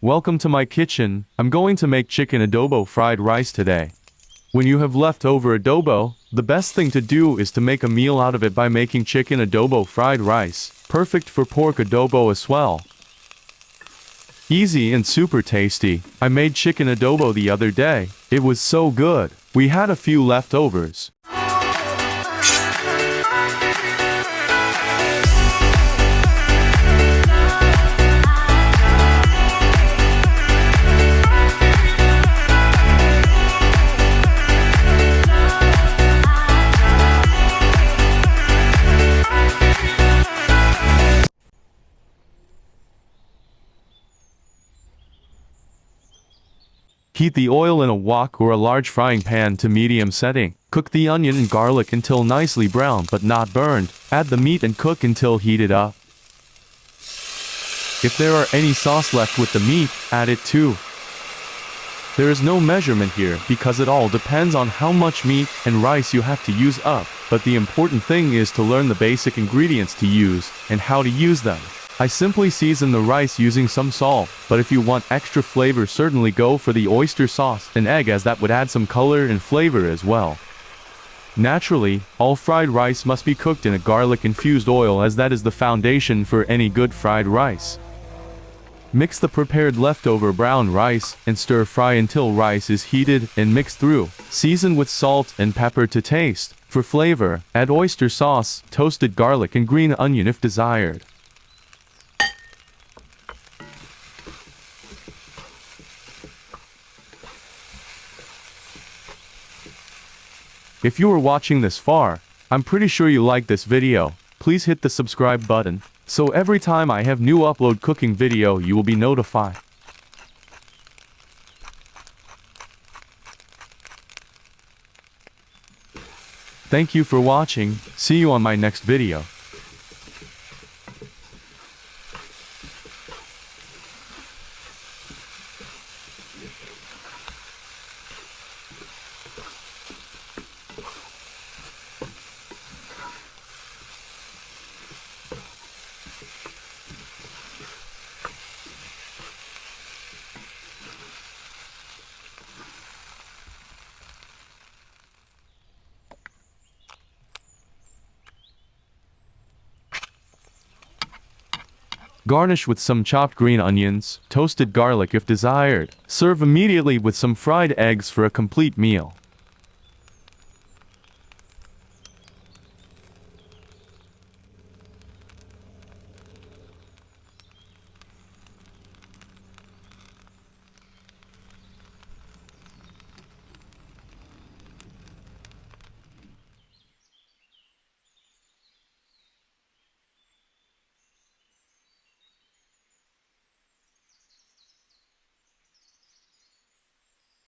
Welcome to my kitchen. I'm going to make chicken adobo fried rice today. When you have leftover adobo, the best thing to do is to make a meal out of it by making chicken adobo fried rice, perfect for pork adobo as well. Easy and super tasty. I made chicken adobo the other day. It was so good. We had a few leftovers. Heat the oil in a wok or a large frying pan to medium setting. Cook the onion and garlic until nicely brown but not burned. Add the meat and cook until heated up. If there are any sauce left with the meat, add it too. There is no measurement here because it all depends on how much meat and rice you have to use up, but the important thing is to learn the basic ingredients to use and how to use them. I simply season the rice using some salt, but if you want extra flavor, certainly go for the oyster sauce and egg, as that would add some color and flavor as well. Naturally, all fried rice must be cooked in a garlic-infused oil, as that is the foundation for any good fried rice. Mix the prepared leftover brown rice and stir fry until rice is heated and mixed through. Season with salt and pepper to taste. For flavor, add oyster sauce, toasted garlic and green onion if desired. If you are watching this far, I'm pretty sure you like this video. Please hit the subscribe button, so every time I have new upload cooking video you will be notified. Thank you for watching. See you on my next video. Garnish with some chopped green onions, toasted garlic if desired. Serve immediately with some fried eggs for a complete meal.